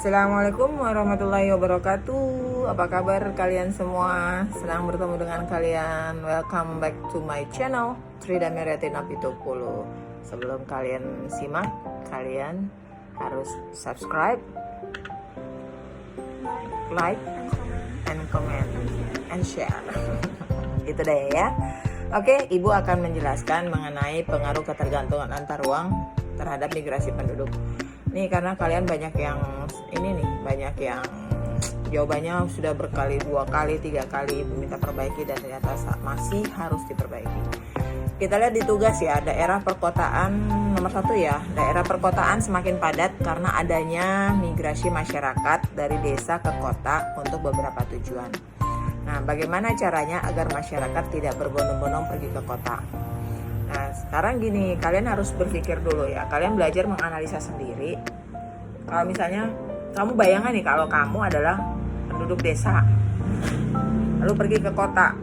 Assalamualaikum warahmatullahi wabarakatuh. Apa kabar kalian semua? Senang bertemu dengan kalian. Welcome back to my channel Trida Meriatina Pitupulu. Sebelum kalian simak, kalian harus subscribe, like, and comment, and share. Itu deh ya. Oke, Ibu akan menjelaskan mengenai pengaruh ketergantungan antar ruang terhadap migrasi penduduk. Nih karena kalian banyak yang jawabannya sudah berkali, 2 kali, 3 kali Ibu minta perbaiki dan ternyata masih harus diperbaiki. Kita lihat di tugas ya, daerah perkotaan nomor 1 ya. Daerah perkotaan semakin padat karena adanya migrasi masyarakat dari desa ke kota untuk beberapa tujuan. Nah, bagaimana caranya agar masyarakat tidak berbondong-bondong pergi ke kota? Nah, sekarang gini, kalian harus berpikir dulu ya. Kalian belajar menganalisa sendiri. Kalau misalnya, kamu bayangkan nih kalau kamu adalah penduduk desa, lalu pergi ke kota.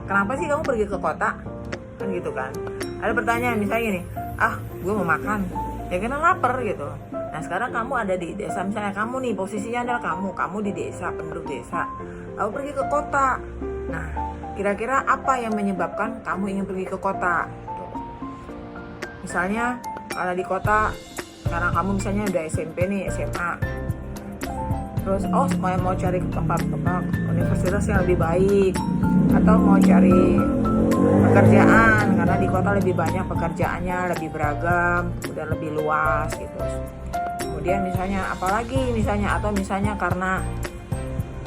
Kenapa sih kamu pergi ke kota? Kan gitu kan. Ada pertanyaan misalnya gini, gue mau makan. Ya karena lapar gitu. Nah, sekarang kamu ada di desa. Misalnya kamu nih, posisinya adalah kamu di desa, penduduk desa. Lalu pergi ke kota. Nah, kira-kira apa yang menyebabkan kamu ingin pergi ke kota? Misalnya karena di kota, karena kamu misalnya udah SMP nih, SMA, terus mau cari tempat universitas yang lebih baik, atau mau cari pekerjaan karena di kota lebih banyak pekerjaannya, lebih beragam dan lebih luas gitu. Kemudian misalnya apalagi atau misalnya karena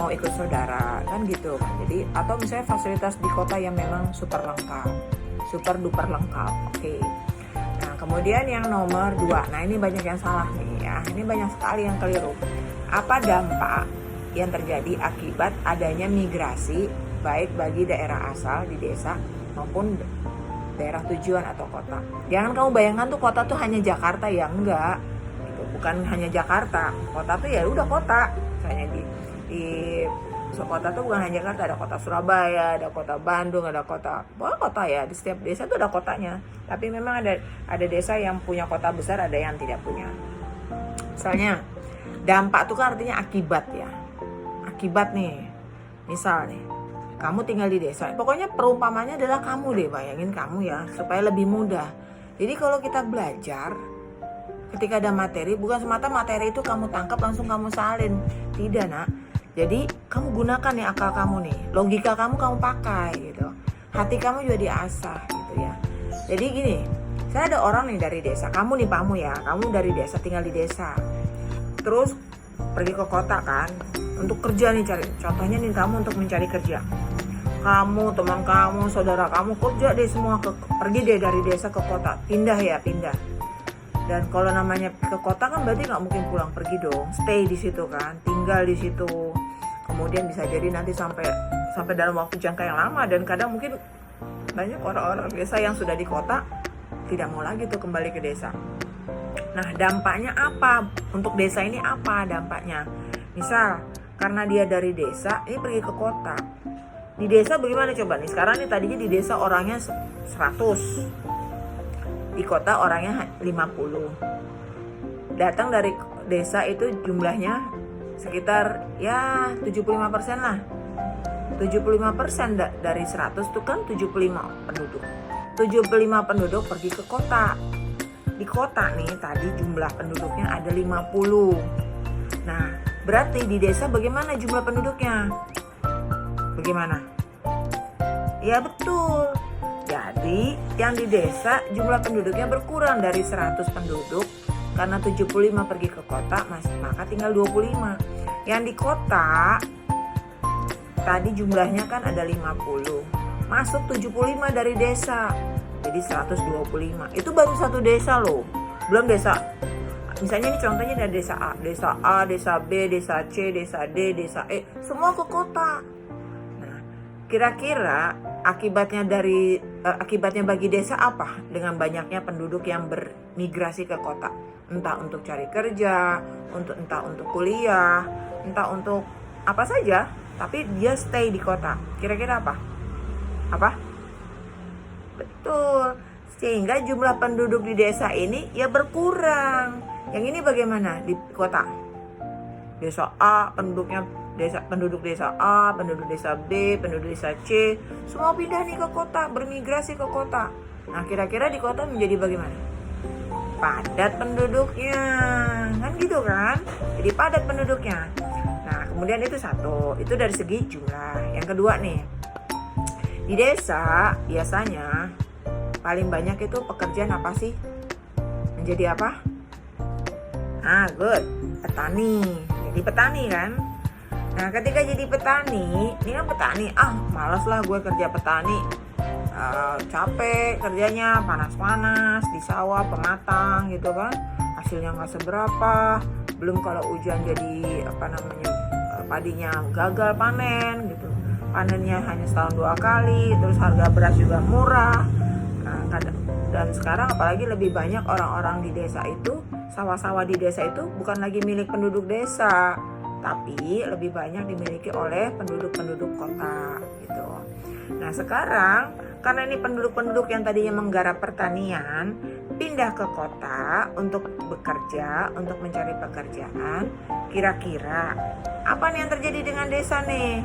mau ikut saudara kan gitu kan. Jadi atau misalnya fasilitas di kota yang memang super duper lengkap. Oke. Nah, kemudian yang nomor 2. Nah, ini banyak yang salah nih ya. Ini banyak sekali yang keliru. Apa dampak yang terjadi akibat adanya migrasi baik bagi daerah asal di desa maupun daerah tujuan atau kota? Jangan kamu bayangkan tuh kota tuh hanya Jakarta ya, enggak. Itu bukan hanya Jakarta. Kota tuh ya udah kota. Misalnya di kota tuh bukan hanya Jakarta, ada kota Surabaya, ada kota Bandung, ada kota ya. Di setiap desa tuh ada kotanya. Tapi memang ada desa yang punya kota besar, ada yang tidak punya. Misalnya dampak tuh kan artinya akibat ya. Akibat nih. Misal nih, kamu tinggal di desa. Pokoknya perumpamannya adalah kamu deh, bayangin kamu ya, supaya lebih mudah. Jadi kalau kita belajar, ketika ada materi, bukan semata materi itu kamu tangkap langsung kamu salin. Tidak, nak. Jadi kamu gunakan nih akal kamu nih, logika kamu pakai gitu, hati kamu juga diasah gitu ya. Jadi gini, saya ada orang nih dari desa, kamu dari desa, tinggal di desa, terus pergi ke kota kan, untuk kerja nih, contohnya nih kamu untuk mencari kerja, kamu, teman kamu, saudara kamu kerja deh semua, pergi deh dari desa ke kota, pindah. Dan kalau namanya ke kota kan berarti nggak mungkin pulang pergi dong, stay di situ kan, tinggal di situ. Kemudian bisa jadi nanti sampai dalam waktu jangka yang lama, dan kadang mungkin banyak orang-orang desa yang sudah di kota tidak mau lagi tuh kembali ke desa. Nah, dampaknya apa? Untuk desa ini apa dampaknya? Misal karena dia dari desa ini pergi ke kota. Di desa bagaimana coba nih? Sekarang nih tadinya di desa orangnya 100. Di kota orangnya 50. Datang dari desa itu jumlahnya sekitar ya 75% lah. 75% dari 100 itu kan 75 penduduk. 75 penduduk pergi ke kota. Di kota nih tadi jumlah penduduknya ada 50. Nah, berarti di desa bagaimana jumlah penduduknya? Bagaimana? Ya betul. Jadi yang di desa jumlah penduduknya berkurang dari 100 penduduk karena 75 pergi ke kota, maka tinggal 25. Yang di kota tadi jumlahnya kan ada 50, masuk 75 dari desa, jadi 125. Itu baru satu desa loh, belum desa. Misalnya ini contohnya dari desa A, desa B, desa C, desa D, desa E, semua ke kota. Nah, kira-kira akibatnya bagi desa apa dengan banyaknya penduduk yang bermigrasi ke kota? Entah untuk cari kerja, entah untuk kuliah, entah untuk apa saja, tapi dia stay di kota. Kira-kira apa? Betul. Sehingga jumlah penduduk di desa ini ya berkurang. Yang ini bagaimana di kota? Desa A, penduduk desa A, penduduk desa B, penduduk desa C, semua pindah nih ke kota, bermigrasi ke kota. Nah, kira-kira di kota menjadi bagaimana? Padat penduduknya, kan gitu kan? Jadi padat penduduknya. Nah, kemudian itu satu, itu dari segi jumlah. Yang kedua nih, di desa biasanya paling banyak itu pekerjaan apa sih? Menjadi apa? Good, petani. Jadi petani kan. Nah, ketika jadi petani, ini kan petani, malas lah gue kerja petani. Capek kerjanya, panas-panas di sawah, pematang gitu kan. Hasilnya nggak seberapa. Belum kalau hujan jadi padinya gagal panen gitu. Panennya hanya setahun 2 kali, terus harga beras juga murah. Nah, dan sekarang apalagi lebih banyak orang-orang di desa itu, sawah-sawah di desa itu bukan lagi milik penduduk desa, tapi lebih banyak dimiliki oleh penduduk-penduduk kota gitu. Nah, sekarang karena ini penduduk-penduduk yang tadinya menggarap pertanian pindah ke kota untuk bekerja, untuk mencari pekerjaan, kira-kira apa nih yang terjadi dengan desa nih?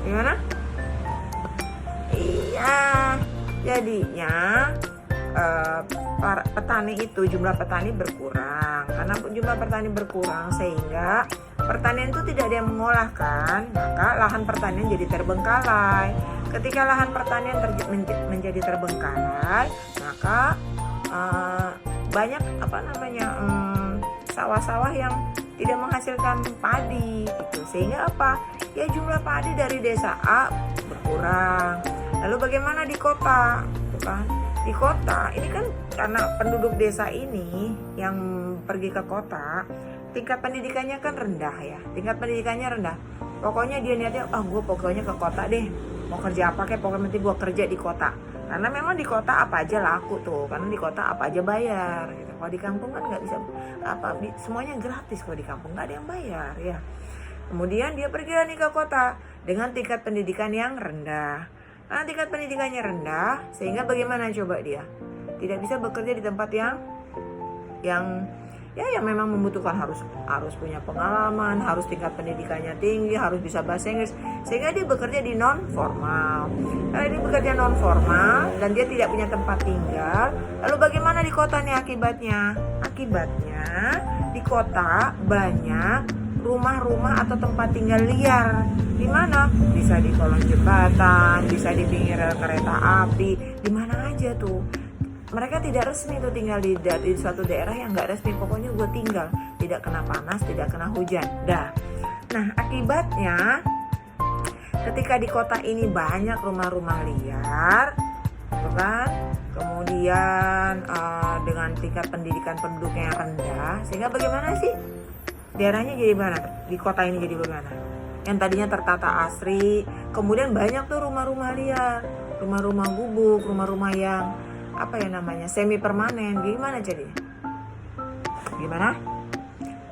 Gimana? Iya, jadinya para petani itu, jumlah petani berkurang. Karena jumlah petani berkurang sehingga pertanian itu tidak ada yang mengolah kan, maka lahan pertanian jadi terbengkalai. Ketika lahan pertanian menjadi terbengkalai, maka banyak sawah-sawah yang tidak menghasilkan padi gitu. Sehingga apa? Ya jumlah padi dari desa A berkurang. Lalu bagaimana di kota? Bukan? Di kota ini kan karena penduduk desa ini yang pergi ke kota, tingkat pendidikannya kan rendah ya. Tingkat pendidikannya rendah. Pokoknya dia niatnya, gue pokoknya ke kota deh. Mau kerja apa kayak pokoknya nanti gue kerja di kota. Karena memang di kota apa aja laku tuh. Karena di kota apa aja bayar gitu. Kalau di kampung kan nggak bisa semuanya gratis. Kalau di kampung nggak ada yang bayar ya. Kemudian dia pergi nih ke kota dengan tingkat pendidikan yang rendah. Karena tingkat pendidikannya rendah, sehingga bagaimana coba dia? Tidak bisa bekerja di tempat yang memang membutuhkan harus punya pengalaman, harus tingkat pendidikannya tinggi, harus bisa bahasa Inggris, sehingga dia bekerja di non formal. Karena dia bekerja non formal dan dia tidak punya tempat tinggal. Lalu bagaimana di kota nih akibatnya? Akibatnya di kota banyak rumah-rumah atau tempat tinggal liar. Di mana? Bisa di kolong jembatan, bisa di pinggir kereta api, di mana aja tuh. Mereka tidak resmi tuh tinggal di suatu daerah yang nggak resmi. Pokoknya gue tinggal, tidak kena panas, tidak kena hujan. Nah, akibatnya ketika di kota ini banyak rumah-rumah liar, tuh kan? Kemudian dengan tingkat pendidikan penduduknya yang rendah, sehingga bagaimana sih? Daerahnya jadi mana? Di kota ini jadi bagaimana? Yang tadinya tertata asri, kemudian banyak tuh rumah-rumah liar, rumah-rumah gubuk, rumah-rumah yang semi permanen. Gimana jadinya? Gimana?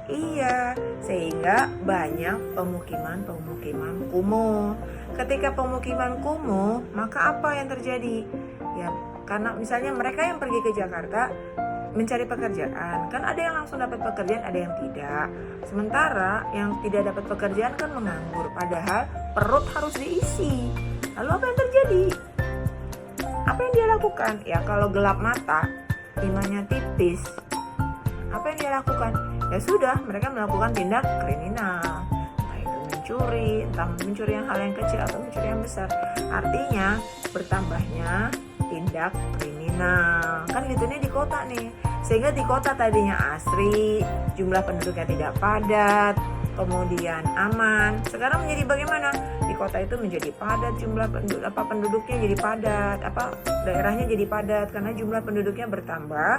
Iya, sehingga banyak pemukiman kumuh. Ketika pemukiman kumuh, maka apa yang terjadi? Ya, karena misalnya mereka yang pergi ke Jakarta mencari pekerjaan, kan ada yang langsung dapat pekerjaan, ada yang tidak. Sementara yang tidak dapat pekerjaan kan menganggur, padahal perut harus diisi. Lalu apa yang terjadi? Apa yang dia lakukan? Ya kalau gelap mata, imannya tipis, apa yang dia lakukan? Ya sudah, mereka melakukan tindak kriminal. Entah itu mencuri, entah mencuri yang hal yang kecil atau mencuri yang besar. Artinya bertambahnya tindak kriminal. Kan gitu nih di kota nih. Sehingga di kota tadinya asri, jumlah penduduknya tidak padat, kemudian aman. Sekarang menjadi bagaimana? Di kota itu menjadi padat, jumlah penduduknya jadi padat, daerahnya jadi padat karena jumlah penduduknya bertambah.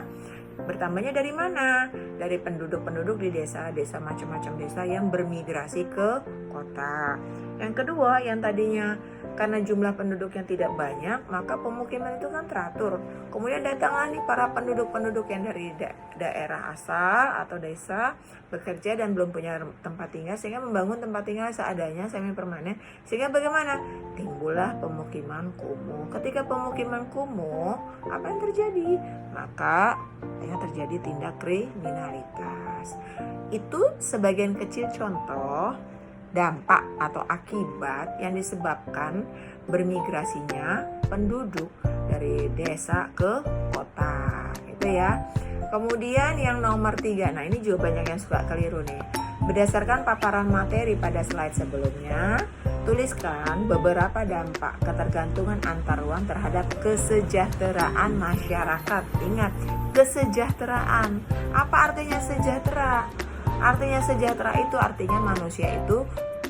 Bertambahnya dari mana? Dari penduduk-penduduk di desa-desa, macam-macam desa yang bermigrasi ke kota. Yang kedua, yang tadinya karena jumlah penduduk yang tidak banyak, maka pemukiman itu kan teratur. Kemudian datanglah nih para penduduk-penduduk yang dari daerah asal atau desa bekerja dan belum punya tempat tinggal, sehingga membangun tempat tinggal seadanya, semi permanen. Sehingga bagaimana? Timbullah pemukiman kumuh. Ketika pemukiman kumuh, apa yang terjadi? Maka yang terjadi tindak kriminalitas. itu sebagian kecil contoh dampak atau akibat yang disebabkan bermigrasinya penduduk dari desa ke kota, gitu ya. Kemudian yang nomor 3, nah ini juga banyak yang suka keliru nih. Berdasarkan paparan materi pada slide sebelumnya, tuliskan beberapa dampak ketergantungan antar ruang terhadap kesejahteraan masyarakat. Ingat, kesejahteraan. Apa artinya sejahtera? Artinya sejahtera itu artinya manusia itu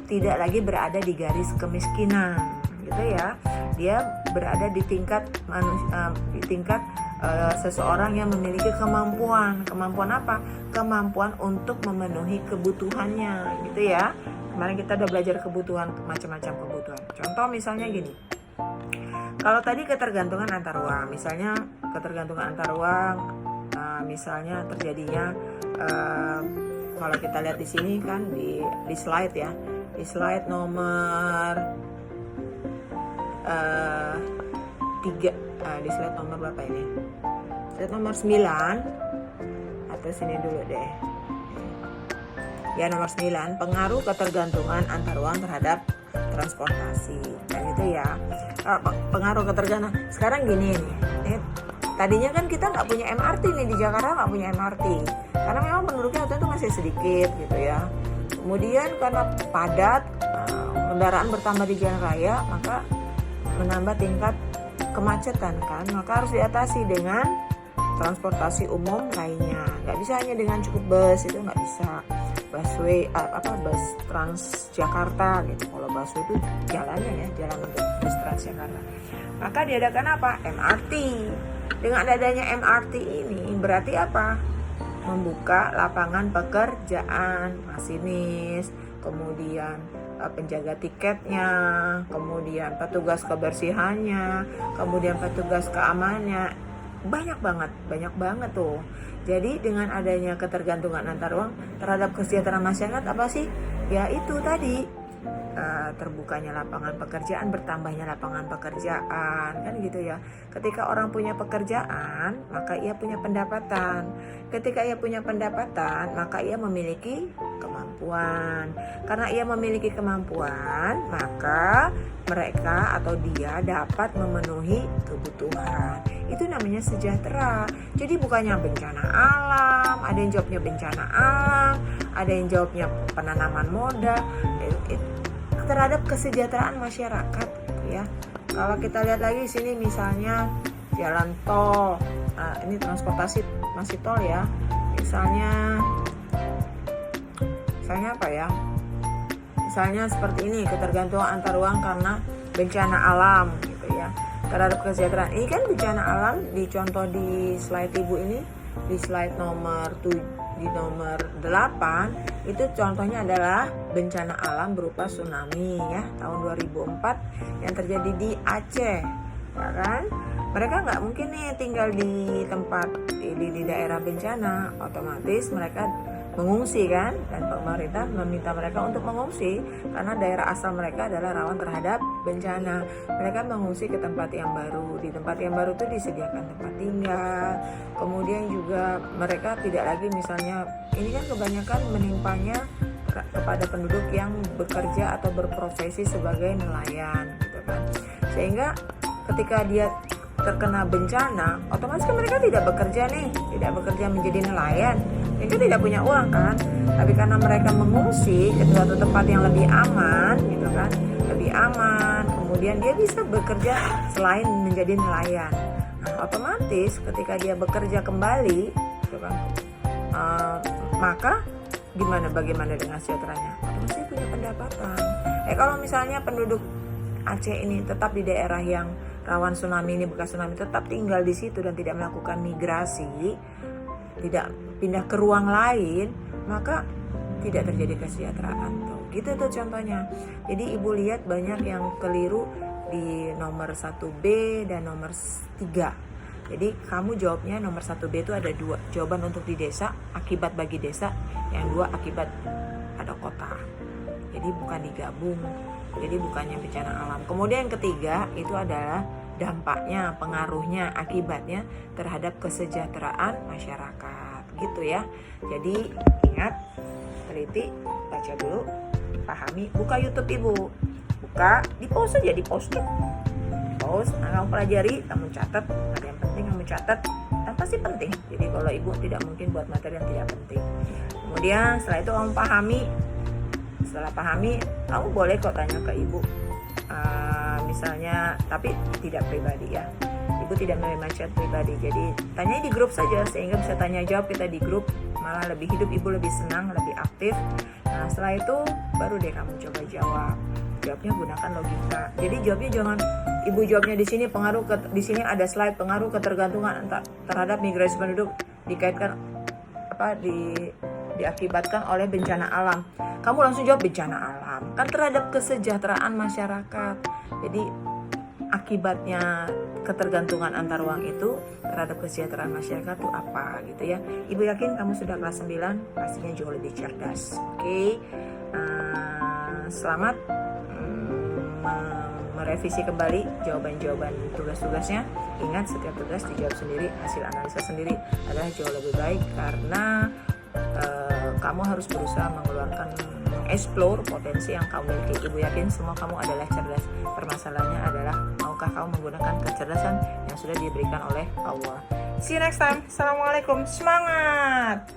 tidak lagi berada di garis kemiskinan, gitu ya. Dia berada di tingkat seseorang yang memiliki kemampuan. Kemampuan apa? Kemampuan untuk memenuhi kebutuhannya, gitu ya. Kemarin kita udah belajar kebutuhan, macam-macam kebutuhan. Contoh misalnya gini. Kalau tadi ketergantungan antar ruang, misalnya ketergantungan antar ruang, misalnya terjadinya kalau kita lihat di sini kan di slide ya, di slide nomor 3. Di slide nomor berapa ini? Slide nomor 9 atau sini dulu deh. Ya, nomor 9, pengaruh ketergantungan antar ruang terhadap transportasi. Dan itu ya, pengaruh ketergantungan. Sekarang gini nih, tadinya kan kita nggak punya MRT nih di Jakarta, nggak punya MRT karena memang penduduknya waktu itu masih sedikit, gitu ya. Kemudian karena padat, kendaraan bertambah di jalan raya, maka menambah tingkat kemacetan kan, maka harus diatasi dengan transportasi umum lainnya. Nggak bisa hanya dengan cukup bus, itu nggak bisa. Busway, bus Transjakarta gitu. Kalau busway itu jalannya ya, jalan untuk bus Transjakarta. Maka diadakan apa? MRT. Dengan adanya MRT ini berarti apa? Membuka lapangan pekerjaan masinis, kemudian penjaga tiketnya, kemudian petugas kebersihannya, kemudian petugas keamanannya. Banyak banget tuh. Jadi dengan adanya ketergantungan antar ruang terhadap kesejahteraan masyarakat apa sih? Ya itu tadi, terbukanya lapangan pekerjaan, bertambahnya lapangan pekerjaan, kan gitu ya. Ketika orang punya pekerjaan, maka ia punya pendapatan. Ketika ia punya pendapatan, maka ia memiliki kemampuan. Karena ia memiliki kemampuan, maka mereka atau dia dapat memenuhi kebutuhan. Itu namanya sejahtera. Jadi bukannya bencana alam, ada yang jawabnya bencana alam, ada yang jawabnya penanaman modal, terhadap kesejahteraan masyarakat, gitu ya. Kalau kita lihat lagi sini misalnya jalan tol, ini transportasi masih tol ya. Misalnya apa ya? Misalnya seperti ini, ketergantungan antar ruang karena bencana alam, gitu ya. Terhadap kesejahteraan. Ini kan bencana alam dicontoh di slide Ibu ini, di slide nomor 8 itu contohnya adalah bencana alam berupa tsunami ya tahun 2004 yang terjadi di Aceh, ya kan? Mereka nggak mungkin nih tinggal di tempat di daerah bencana, otomatis mereka mengungsi kan, dan pemerintah meminta mereka untuk mengungsi karena daerah asal mereka adalah rawan terhadap bencana. Mereka mengungsi ke tempat yang baru. Di tempat yang baru itu disediakan tempat tinggal. Kemudian juga mereka tidak lagi, misalnya ini kan kebanyakan menimpanya kepada penduduk yang bekerja atau berprofesi sebagai nelayan, gitu kan. Sehingga ketika dia terkena bencana, otomatis kan mereka tidak bekerja menjadi nelayan, mereka tidak punya uang kan. Tapi karena mereka mengungsi ke suatu tempat yang lebih aman, gitu kan, lebih aman, kemudian dia bisa bekerja selain menjadi nelayan. Nah, otomatis ketika dia bekerja kembali, gitu kan, maka bagaimana dengan sejahteranya? Otomatis dia punya pendapatan. Kalau misalnya penduduk Aceh ini tetap di daerah yang rawan tsunami ini, bekas tsunami, tetap tinggal di situ dan tidak melakukan migrasi, tidak pindah ke ruang lain, maka tidak terjadi kesejahteraan tuh. Gitu tuh contohnya. Jadi Ibu lihat banyak yang keliru di nomor 1B dan nomor 3. Jadi kamu jawabnya nomor 1B itu ada 2 jawaban untuk di desa, akibat bagi desa, yang 2 akibat pada kota. Jadi bukan digabung. Jadi bukannya bencana alam. Kemudian yang ketiga itu adalah dampaknya, pengaruhnya, akibatnya terhadap kesejahteraan masyarakat, gitu ya. Jadi ingat, teliti, baca dulu, pahami, buka YouTube ibu, buka, di post aja, di post, kamu pelajari, kamu catat, ada yang penting kamu catat, dan pasti penting. Jadi kalau ibu tidak mungkin buat materi yang tidak penting. Kemudian setelah itu kamu pahami, setelah pahami, kamu boleh kok tanya ke ibu, misalnya, tapi tidak pribadi ya. Ibu tidak menerima chat pribadi, jadi tanya di grup saja, sehingga bisa tanya jawab kita di grup, malah lebih hidup, ibu lebih senang, lebih aktif. Nah setelah itu baru deh kamu coba jawab. Jawabnya gunakan logika. Jadi jawabnya jangan ibu jawabnya di sini pengaruh ke, di sini ada slide pengaruh ketergantungan terhadap migrasi penduduk dikaitkan diakibatkan oleh bencana alam. Kamu langsung jawab bencana alam, kan terhadap kesejahteraan masyarakat. Jadi akibatnya ketergantungan antar uang itu terhadap kesejahteraan masyarakat itu apa gitu ya. Ibu yakin kamu sudah kelas 9, pastinya jauh lebih cerdas. Oke. Selamat merevisi kembali jawaban-jawaban tugas-tugasnya. Ingat, setiap tugas dijawab sendiri, hasil analisa sendiri adalah jauh lebih baik, karena kamu harus berusaha mengeksplor potensi yang kamu miliki. Ibu yakin semua kamu adalah cerdas. Permasalahannya adalah maukah kamu menggunakan kecerdasan yang sudah diberikan oleh Allah. See you next time. Assalamualaikum. Semangat.